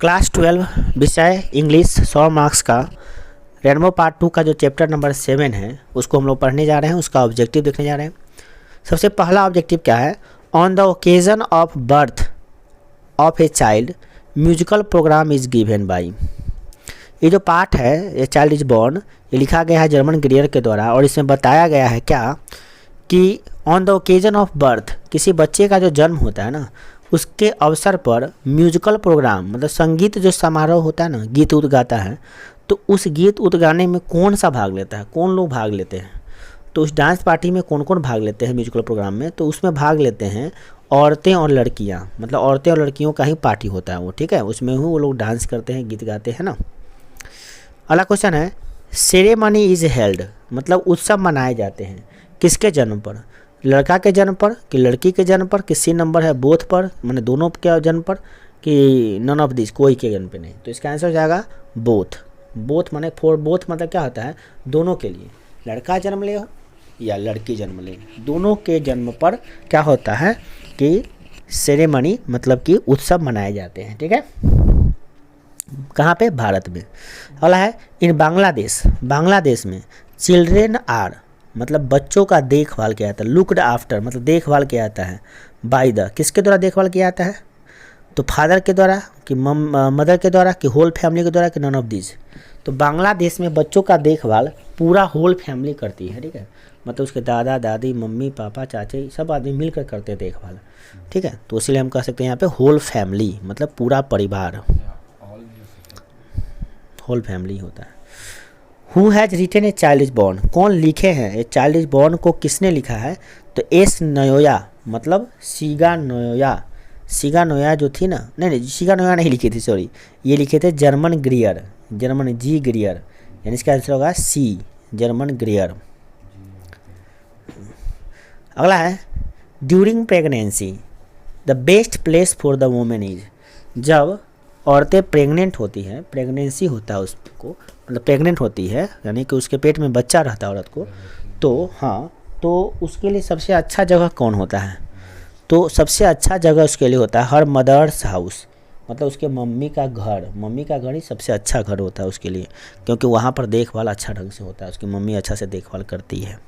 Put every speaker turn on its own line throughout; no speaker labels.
Class 12 विषय English 100 marks का rainbow part 2 का जो चैप्टर नंबर 7 है उसको हम लोग पढ़ने जा रहे हैं। उसका ऑब्जेक्टिव देखने जा रहे हैं। सबसे पहला ऑब्जेक्टिव क्या है? On the occasion of birth of a child musical programme is given by. ये जो पार्ट है ए चाइल्ड इज बॉर्न, ये लिखा गया है जर्मन ग्रियर के द्वारा और इसमें बताया गया है क्या कि on the occasion of birth, किसी बच्चे का जो जन्म होता है ना उसके अवसर पर म्यूजिकल प्रोग्राम मतलब संगीत जो समारोह होता है ना, गीत उत गाता है, तो उस गीत उत गाने में कौन सा भाग लेता है, कौन लोग भाग लेते हैं? तो उस डांस पार्टी में कौन कौन भाग लेते हैं म्यूजिकल प्रोग्राम में? तो उसमें भाग लेते हैं औरतें और लड़कियां, मतलब औरतें और लड़कियों का ही पार्टी होता है वो, ठीक है। उसमें वो लोग डांस करते हैं, गीत गाते हैं ना। अगला क्वेश्चन है सेरेमनी इज हेल्ड, मतलब उत्सव मनाए जाते हैं किसके जन्म पर? लड़का के जन्म पर कि लड़की के जन्म पर कि सी नंबर है बोथ पर, माने दोनों के जन्म पर कि नन ऑफ दिस, कोई के जन्म पे नहीं। तो इसका आंसर हो जाएगा बोथ। बोथ माने फॉर बोथ मतलब क्या होता है? दोनों के लिए, लड़का जन्म ले या लड़की जन्म ले, दोनों के जन्म पर क्या होता है कि सेरेमनी मतलब कि उत्सव मनाए जाते हैं, ठीक है। कहाँ पे? भारत में। अगला है इन बांग्लादेश, बांग्लादेश में चिल्ड्रेन आर मतलब बच्चों का देखभाल किया जाता है, लुकड आफ्टर मतलब देखभाल किया जाता है, बाय द किसके द्वारा देखभाल किया जाता है? तो फादर के द्वारा कि मदर के द्वारा कि होल फैमिली के द्वारा कि नन ऑफ दिस। तो बांग्लादेश में बच्चों का देखभाल पूरा होल फैमिली करती है, ठीक है। मतलब उसके दादा दादी मम्मी पापा चाचे सब आदमी मिलकर करते हैं देखभाल, ठीक है। तो इसीलिए हम कह सकते हैं यहाँ पे होल फैमिली मतलब पूरा परिवार, होल फैमिली होता है। Who has written a child is born, कौन लिखे हैं ए चाइल्ड इज बॉर्न को किसने लिखा है? तो एस नयोया मतलब सीगा नयोया, सीगा नोया जो थी ना, नहीं सीगा नोया नहीं लिखी थी, सॉरी, ये लिखे थे जर्मन ग्रियर, जर्मन जी ग्रियर, यानी इसका आंसर होगा सी जर्मन ग्रियर। अगला है during pregnancy the best place for the women is, जब औरतें प्रेग्नेंट होती हैं, प्रेगनेंसी होता है उसको मतलब प्रेग्नेंट होती है यानी कि उसके पेट में बच्चा रहता है औरत को, तो हाँ, तो उसके लिए सबसे अच्छा जगह कौन होता है? तो सबसे अच्छा जगह उसके लिए होता है हर मदर्स हाउस, मतलब उसके मम्मी का घर, मम्मी का घर ही सबसे अच्छा घर होता है उसके लिए, क्योंकि वहाँ पर देखभाल अच्छा ढंग से होता है, उसकी मम्मी अच्छा से देखभाल करती है।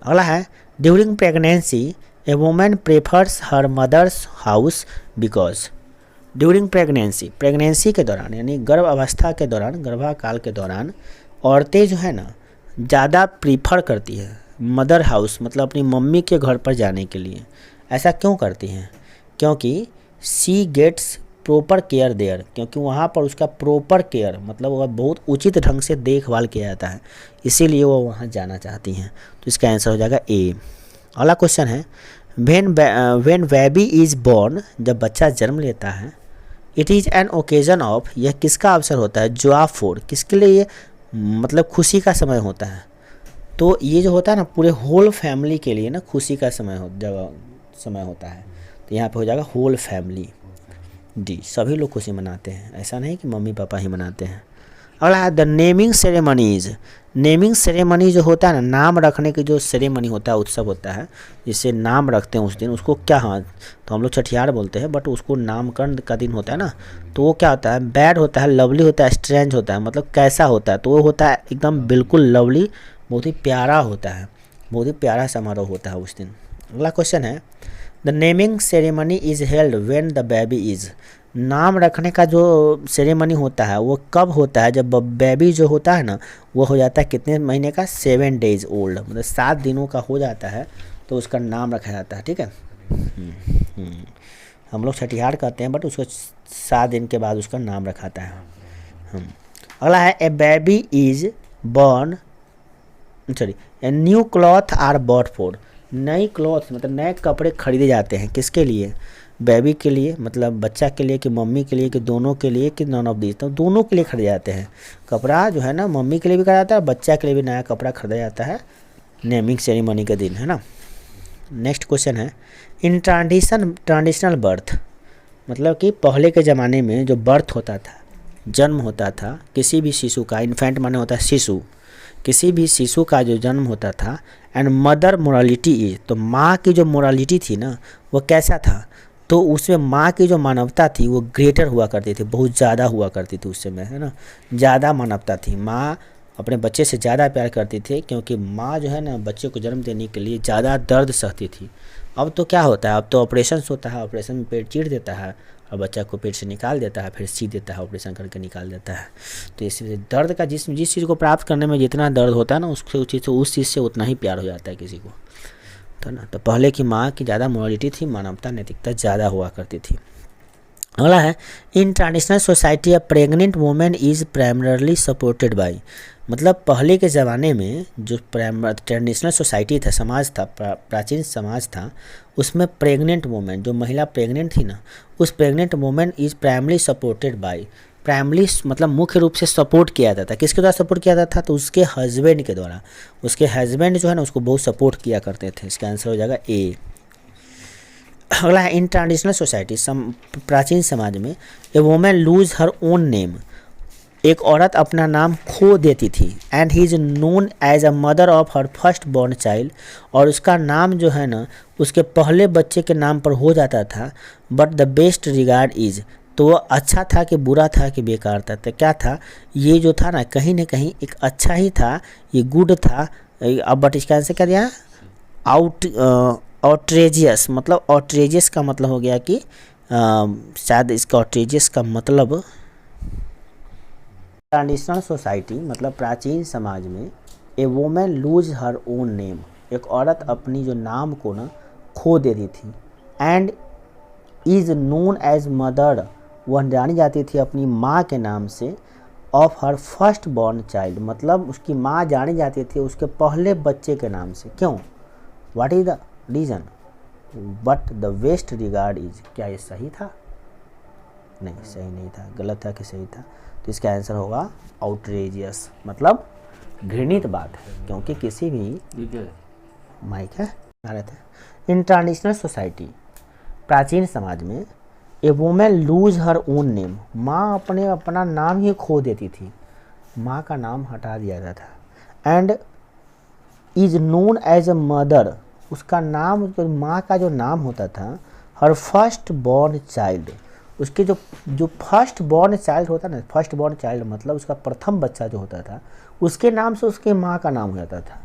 अगला है during pregnancy a women prefers her mother's house because, during pregnancy, pregnancy के दौरान यानी गर्भ अवस्था के दौरान, गर्भाकाल के दौरान औरतें जो है ना ज़्यादा प्रीफर करती है मदर हाउस मतलब अपनी मम्मी के घर पर जाने के लिए। ऐसा क्यों करती हैं? क्योंकि सी गेट्स प्रॉपर केयर देयर, क्योंकि वहाँ पर उसका प्रॉपर केयर मतलब वह बहुत उचित ढंग से देखभाल किया जाता है, इसीलिए वो वहाँ जाना चाहती हैं। तो इसका आंसर हो जाएगा ए। अगला क्वेश्चन है व्हेन बेबी इज़ बॉर्न, जब बच्चा जन्म लेता है, it is an occasion of, यह किसका अवसर होता है? जॉय फॉर, किसके लिए ये मतलब खुशी का समय होता है? तो ये जो होता है ना पूरे होल फैमिली के लिए ना खुशी का समय होता है, तो यहाँ पे हो जाएगा होल फैमिली डी, सभी लोग खुशी मनाते हैं, ऐसा नहीं कि मम्मी पापा ही मनाते हैं। अगला है the naming ceremonies, naming ceremony जो होता है ना, नाम रखने की जो सेरेमनी होता है, उत्सव होता है, जिससे नाम रखते हैं उस दिन उसको क्या, हाँ तो हम लोग छठियार बोलते हैं, बट उसको नामकरण का दिन होता है ना, तो वो क्या होता है? बैड होता है, लवली होता है, स्ट्रेंज होता है, मतलब कैसा होता है? तो वो होता है एकदम बिल्कुल लवली, बहुत ही प्यारा होता है, बहुत ही प्यारा समारोह होता है उस दिन। अगला क्वेश्चन है the naming ceremony is held when the baby is, नाम रखने का जो सेरेमनी होता है वो कब होता है? जब बेबी जो होता है ना वो हो जाता है कितने महीने का? 7 days ओल्ड, मतलब 7 दिनों का हो जाता है, तो उसका नाम रखा जाता है, ठीक है। हम लोग छठिहार कहते हैं, बट उसको 7 दिन के बाद उसका नाम रखाता है। अगला है a baby is born, sorry a new cloth are bought for, नई क्लॉथ मतलब नए कपड़े खरीदे जाते हैं किसके लिए? बेबी के लिए मतलब बच्चा के लिए कि मम्मी के लिए कि दोनों के लिए कि नॉन ऑफ दिस, तो दोनों के लिए खरीदे जाते हैं कपड़ा जो है ना, मम्मी के लिए भी खरीदा जाता है, बच्चा के लिए भी नया कपड़ा खरीदा जाता है नेमिंग सेरेमनी के दिन, है ना। नेक्स्ट क्वेश्चन है इन ट्रांडिशनल बर्थ, मतलब कि पहले के ज़माने में जो बर्थ होता था, जन्म होता था किसी भी शिशु का, इन्फेंट माने होता है शिशु, किसी भी शिशु का जो जन्म होता था, एंड मदर मोरालिटी इज, तो माँ की जो मोरालिटी थी ना वो कैसा था? तो उसमें माँ की जो मानवता थी वो ग्रेटर हुआ करती थी, बहुत ज़्यादा हुआ करती थी उस समय, है ना, ज़्यादा मानवता थी। माँ अपने बच्चे से ज़्यादा प्यार करती थी, क्योंकि माँ जो है ना बच्चे को जन्म देने के लिए ज़्यादा दर्द सहती थी। अब तो क्या होता है, अब तो ऑपरेशन होता है, ऑपरेशन में पेट चीर देता है और बच्चा को पेट से निकाल देता है, फिर सी देता है, ऑपरेशन करके निकाल देता है। तो इसलिए दर्द का जिस चीज़ को प्राप्त करने में जितना दर्द होता है ना, उस चीज़ से उतना ही प्यार हो जाता है किसी को, तो ना। तो पहले की माँ की ज़्यादा मोरालिटी थी, मानवता नैतिकता ज़्यादा हुआ करती थी। अगला है, in traditional society a pregnant women is primarily supported by. मतलब पहले के ज़माने में जो ट्रेडिशनल सोसाइटी था, समाज था, प्राचीन समाज था, उसमें प्रेग्नेंट वुमेन, जो महिला प्रेग्नेंट थी ना, उस pregnant women is primarily supported by. Primarily मतलब मुख्य रूप से सपोर्ट किया जाता था। किसके द्वारा सपोर्ट किया जाता था? तो उसके हस्बैंड के द्वारा। उसके हस्बैंड जो है ना उसको बहुत सपोर्ट किया करते थे। इसका आंसर हो जाएगा ए। अगला है, इन ट्रेडिशनल सोसाइटी, प्राचीन समाज में, a women lose her own name, एक औरत अपना नाम खो देती थी, and he is known as a mother of her first born child, और उसका नाम जो है ना उसके पहले बच्चे के नाम पर हो जाता था। But the best regard is, तो वो अच्छा था कि बुरा था कि बेकार था? तो क्या था, ये जो था ना कहीं एक अच्छा ही था, ये गुड था। अब बट इसका आंसर क्या दिया? आउटरेजियस। मतलब आउटरेजियस का मतलब हो गया कि शायद इसका आउटरेजियस का मतलब, ट्रेडिशनल सोसाइटी मतलब प्राचीन समाज में, a women lose her own name, एक औरत अपनी जो नाम को ना खो देती थी, and is known as mother, वह जानी जाती थी अपनी माँ के नाम से, of her first born child, मतलब उसकी माँ जानी जाती थी उसके पहले बच्चे के नाम से। क्यों? What is the reason? But the west regard is, क्या ये सही था? नहीं, सही नहीं था, गलत था कि सही था? तो इसका आंसर होगा आउटरेजियस, मतलब घृणित बात है, क्योंकि किसी भी माइक है आ रहे थे। इन ट्रेडिशनल सोसाइटी, प्राचीन समाज में, a women lose her own name, माँ अपना नाम ही खो देती थी, माँ का नाम हटा दिया जाता था। And is known as a mother, उसका नाम, माँ का जो नाम होता था, हर फर्स्ट बॉर्न चाइल्ड, उसके जो फर्स्ट बॉर्न चाइल्ड होता ना, फर्स्ट बॉर्न चाइल्ड मतलब उसका प्रथम बच्चा जो होता था, उसके नाम से उसके माँ का नाम हो जाता था।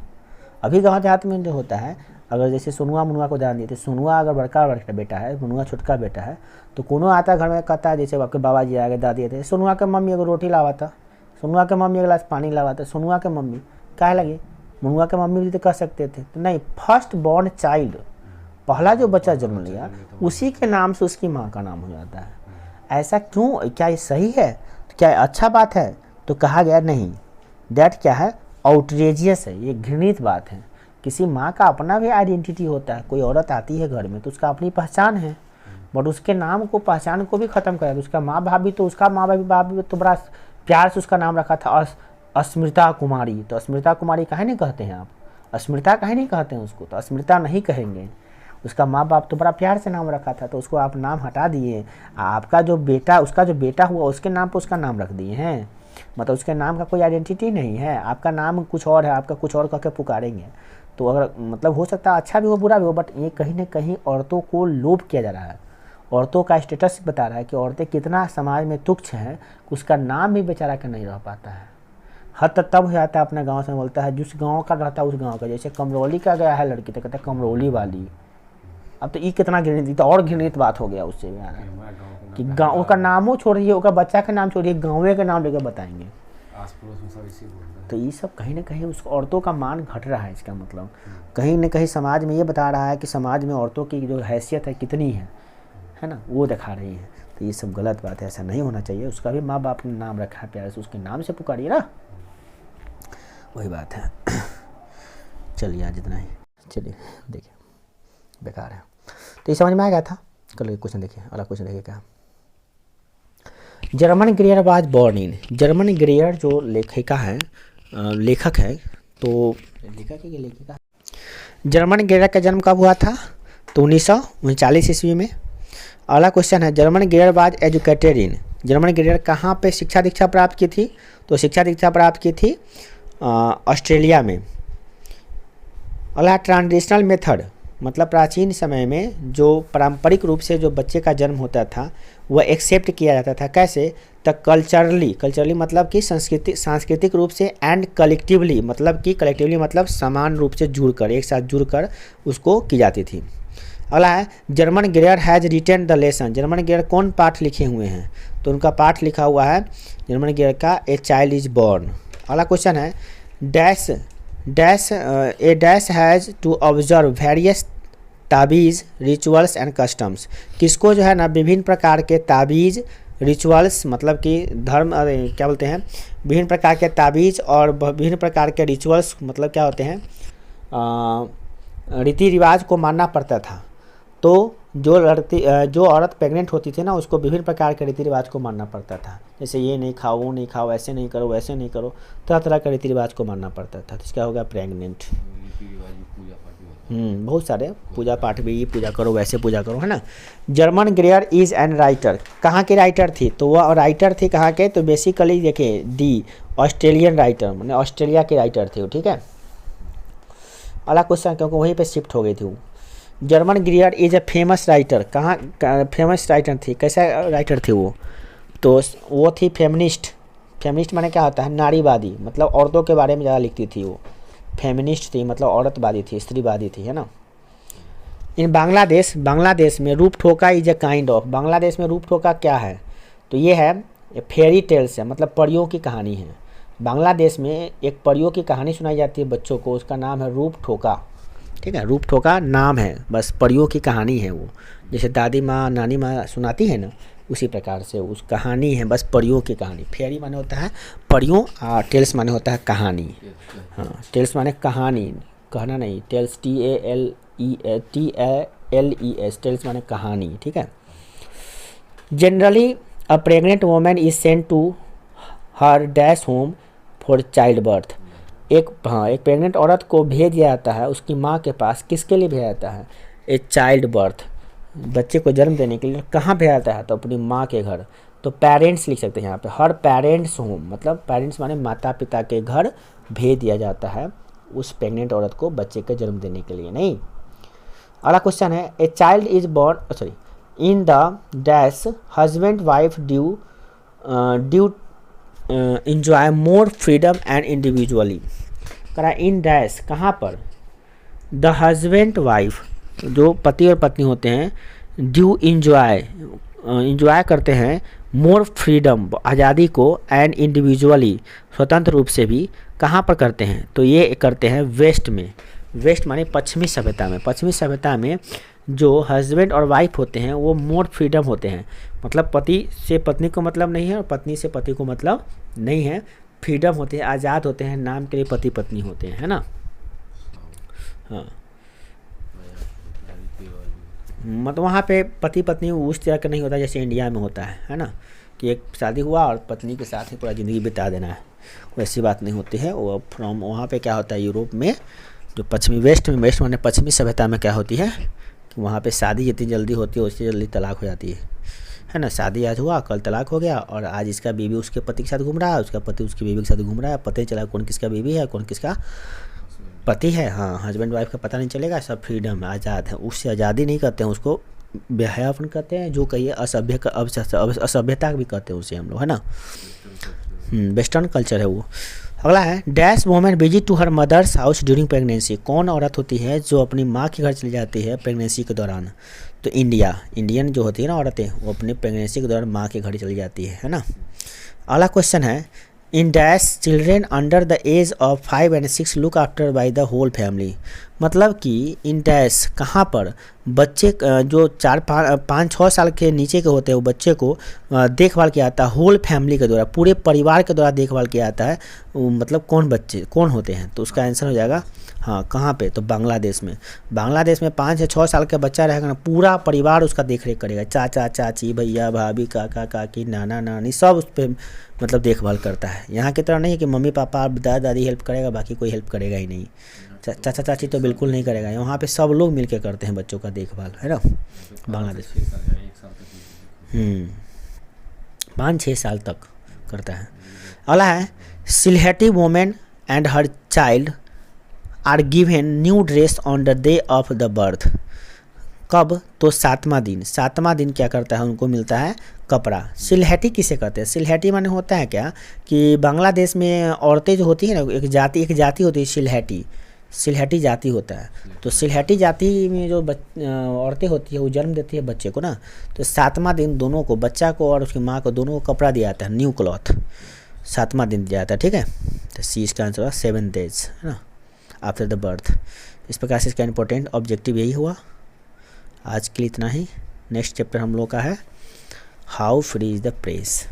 अभी गाँव देहात में जो होता है, अगर जैसे सोनुआ मुनुआ को जान देते, सोनुआ अगर बड़का बेटा है, मुनुआ छोटका बेटा है, तो कोनो आता घर में कहता है, जैसे आपके बाबा जी आ गए, दादी थे, सोनुआ के मम्मी अगर रोटी लावाता, सोनुआ के मम्मी एक गिलास पानी लावाता, सोनुआ के मम्मी क्या लगे, मुनुआ के मम्मी भी तो कह सकते थे। तो नहीं, फर्स्ट बॉर्न चाइल्ड, पहला जो बच्चा जन्म लिया उसी के नाम से उसकी माँ का नाम हो जाता है। ऐसा क्यों? क्या ये सही है? तो क्या अच्छा बात है? तो कहा गया नहीं, दैट क्या है, आउटरेजियस है, ये घृणित बात है। किसी माँ का अपना भी आइडेंटिटी होता है, कोई औरत आती है घर में तो उसका अपनी पहचान है, बट उसके नाम को, पहचान को भी ख़त्म कर, उसका माँ बाप भी, तो उसका माँ बाप भी तो बड़ा प्यार से उसका नाम रखा था, अस्मिता कुमारी। तो अस्मिता कुमारी काहे नहीं कहते हैं आप? अस्मिता काहे नहीं कहते हैं उसको? तो अस्मिता नहीं कहेंगे, उसका माँ बाप तो बड़ा प्यार से नाम रखा था, तो उसको आप नाम हटा दिए। आपका जो बेटा, उसका जो बेटा हुआ उसके नाम पर उसका नाम रख दिए हैं, मतलब उसके नाम का कोई आइडेंटिटी नहीं है, आपका नाम कुछ और है, आपका कुछ और कह के पुकारेंगे। तो अगर मतलब हो सकता है अच्छा भी हो बुरा भी हो, बट ये कहीं ना कहीं औरतों को लोभ किया जा रहा है, औरतों का स्टेटस बता रहा है कि औरतें कितना समाज में तुच्छ हैं, उसका नाम भी बेचारा का नहीं रह पाता है। हद तब हो जाता है, अपने गांव से बोलता है, जिस गांव का रहता है उस गांव का, जैसे कमरौली का गया है लड़की तो कहता है कमरौली वाली। अब तो ये कितना घृणित, तो और घृणित बात हो गया उससे भी कि गाँव का नामों छोड़िए, उसका बच्चा का नाम छोड़िए, गाँव के नाम लेकर बताएंगे। तो ये सब कहीं ना कहीं उसको औरतों का मान घट रहा है। इसका मतलब कहीं ना कहीं समाज में ये बता रहा है कि समाज में औरतों की जो हैसियत है कितनी है ना, वो दिखा रही है। तो ये सब गलत बात है, ऐसा नहीं होना चाहिए। उसका भी माँ बाप ने नाम रखा है, प्यार से उसके नाम से पुकारिए ना, वही बात है। चलिए आज इतना ही, चलिए देखिए, बेकार है। तो ये समझ में आ गया था। कल क्वेश्चन देखिए, अगला क्वेश्चन देखिए क्या, German ग्रेयर was born in, German ग्रेयर जो लेखिका है, लेखक है, तो लेखक है कि लेखिका, जर्मन ग्रेयर का जन्म कब हुआ था? तो 1939 ईस्वी में। अगला क्वेश्चन है, German ग्रेयर was educated in, German ग्रेयर कहाँ पे शिक्षा दीक्षा प्राप्त की थी? तो शिक्षा दीक्षा प्राप्त की थी ऑस्ट्रेलिया में। अगला ट्रेडिशनल मेथड, मतलब प्राचीन समय में जो पारंपरिक रूप से जो बच्चे का जन्म होता था वह एक्सेप्ट किया जाता था। कैसे? द कल्चरली मतलब कि सांस्कृतिक रूप से, एंड कलेक्टिवली मतलब कि कलेक्टिवली मतलब समान रूप से जुड़कर, एक साथ जुड़कर उसको की जाती थी। अगला है German ग्रेयर has retain the lesson. German ग्रेयर कौन पाठ लिखे हुए हैं? तो उनका पाठ लिखा हुआ है जर्मन ग्रेयर का ए चाइल्ड इज बॉर्न। अगला क्वेश्चन है dash dash a dash has to observe various ताबीज़ रिचुअल्स एंड कस्टम्स। किसको जो है ना विभिन्न प्रकार के ताबीज़ रिचुअल्स मतलब कि धर्म क्या बोलते हैं, विभिन्न प्रकार के ताबीज़ और विभिन्न प्रकार के रिचुअल्स मतलब क्या होते हैं, रीति रिवाज को मानना पड़ता था। तो जो औरत प्रेग्नेंट होती थी ना उसको विभिन्न प्रकार के रीति रिवाज को मानना पड़ता था। जैसे ये नहीं खाओ, वो नहीं खाओ, ऐसे नहीं करो, वैसे नहीं करो, तरह तरह के रीति रिवाज को मानना पड़ता था। तो इसका होगा प्रेग्नेंट। बहुत सारे पूजा पाठ भी, ये पूजा करो, वैसे पूजा करो, है ना। German ग्रेयर is an writer. कहाँ के राइटर थी? तो वह राइटर थी कहाँ के? तो बेसिकली देखिए डी ऑस्ट्रेलियन राइटर, मैंने ऑस्ट्रेलिया के राइटर थे वो, ठीक है। अगला क्वेश्चन क्योंकि वहीं पे शिफ्ट हो गई थी वो। German ग्रेयर is a famous writer. कहाँ फेमस राइटर थी? कैसा राइटर थी वो? तो वो थी फेमिनिस्ट। फेमिनिस्ट माने क्या होता है? नारीवादी, मतलब औरतों के बारे में ज़्यादा लिखती थी वो। फेमिनिस्ट थी मतलब औरतवादी थी, स्त्रीवादी थी, है ना। इन बांग्लादेश में रूप ठोका is a kind of. Bangladesh में रूप ठोका क्या है? तो ये है फेरी टेल्स है, मतलब परियों की कहानी है। बांग्लादेश में एक परियों की कहानी सुनाई जाती है बच्चों को, उसका नाम है रूप ठोका, ठीक है। रूप ठोका नाम है, बस परियों की कहानी है वो। जैसे दादी माँ नानी माँ सुनाती है ना, उसी प्रकार से उस कहानी है, बस परियों की कहानी। फेरी माने होता है परियों और टेल्स माने होता है कहानी। हाँ, टेल्स माने कहानी, कहना नहीं। टेल्स TALES, टेल्स माने कहानी, ठीक है। Generally a pregnant women is sent to her dash home for child birth. एक प्रेग्नेंट औरत को भेज दिया जाता है उसकी माँ के पास। किसके लिए भेजा जाता है? ए चाइल्ड बर्थ, बच्चे को जन्म देने के लिए। कहाँ भेजा जाता है? तो अपनी माँ के घर। तो पेरेंट्स लिख सकते हैं यहाँ पे, हर पेरेंट्स होम, मतलब पेरेंट्स माने माता पिता के घर भेज दिया जाता है उस प्रेग्नेंट औरत को बच्चे के जन्म देने के लिए, नहीं। अगला क्वेश्चन है ए child is born in the dash husband wife due enjoy more freedom and individually. करा इन डैश कहाँ पर? द हस्बैंड वाइफ, जो पति और पत्नी होते हैं, ड्यू इंजॉय करते हैं मोर फ्रीडम, आज़ादी को, एंड इंडिविजुअली, स्वतंत्र रूप से भी। कहाँ पर करते हैं? तो ये करते हैं वेस्ट में। वेस्ट माने पश्चिमी सभ्यता में। पश्चिमी सभ्यता में जो हस्बैंड और वाइफ होते हैं वो मोर फ्रीडम होते हैं, मतलब पति से पत्नी को मतलब नहीं है और पत्नी से पति को मतलब नहीं है। फ्रीडम होते हैं, आज़ाद होते हैं, नाम के लिए पति पत्नी होते हैं, है ना। हाँ, मतलब वहाँ पे पति पत्नी उस तरह का नहीं होता जैसे इंडिया में होता है ना, कि एक शादी हुआ और पत्नी के साथ ही पूरा ज़िंदगी बिता देना है। वैसी बात नहीं होती है। वो फ्रॉम वहाँ पे क्या होता है, यूरोप में जो पश्चिमी वेस्ट माने पश्चिमी सभ्यता में क्या होती है कि वहाँ पे शादी जितनी जल्दी होती है उससे जल्दी तलाक हो जाती है ना। शादी आज हुआ, कल तलाक हो गया, और आज इसका बीवी उसके पति के साथ घूम रहा है, उसका पति उसकी बीवी के साथ घूम रहा है, पता नहीं चला कौन किसका बीवी है कौन किसका पति है। हाँ, हस्बैंड वाइफ का पता नहीं चलेगा, सब फ्रीडम है, आज़ाद है। उससे आज़ादी नहीं कहते हैं, उसको बेहयापन कहते हैं, जो कहिए असभ्यता भी कहते हैं उसे हम लोग, है ना। वेस्टर्न कल्चर है वो। अगला है dash women visit to her mother's house during pregnancy. कौन औरत होती है जो अपनी माँ के घर चली जाती है प्रेगनेंसी के दौरान? तो इंडियन जो होती है ना औरतें, वो अपनी प्रेगनेंसी के दौरान माँ के घर चली जाती है ना। अगला क्वेश्चन है in dash children under the age of 5 and 6 look after by the whole family. मतलब कि इन डैश कहाँ पर बच्चे जो 4-5-6 साल के नीचे के होते हैं वो बच्चे को देखभाल किया जाता है होल फैमिली के द्वारा, पूरे परिवार के द्वारा देखभाल किया जाता है। मतलब कौन होते हैं? तो उसका आंसर हो जाएगा हाँ, कहाँ पे? तो बांग्लादेश में। बांग्लादेश में 5 से 6 साल का बच्चा रहेगा ना, पूरा परिवार उसका देख रेख करेगा। चाचा चाची, भैया भाभी, काका काकी, नाना नानी, सब उस पर मतलब देखभाल करता है। यहाँ की तरह नहीं है कि मम्मी पापा दादा दादी हेल्प करेगा, बाकी कोई हेल्प करेगा ही नहीं। चाचा चाची तो बिल्कुल नहीं करेगा। वहाँ पे सब लोग मिलके करते हैं बच्चों का देखभाल, है ना। बांग्लादेश 5-6 साल तक करता है। अगला है Sylheti women and her child are given new dress on the day of the birth. कब? तो 7वां दिन। 7वां दिन क्या करता है, उनको मिलता है कपड़ा। सिलहटी किसे कहते हैं? सिलहटी माने होता है क्या कि बांग्लादेश में औरतें जो होती हैं ना, एक जाति होती है सिलहटी। सिलहटी जाति होता है। तो सिलहटी जाति में जो औरतें होती है वो जन्म देती है बच्चे को ना, तो 7वां दिन दोनों को, बच्चा को और उसकी माँ को, दोनों को कपड़ा दिया जाता है, न्यू क्लॉथ। 7वां दिन दिया जाता है, ठीक है। तो सी इसका आंसर हुआ 7 days, है ना, आफ्टर द बर्थ। इस प्रकार से इसका इंपॉर्टेंट ऑब्जेक्टिव यही हुआ। आज के लिए इतना ही। नेक्स्ट चैप्टर हम लोग का है how free is the press.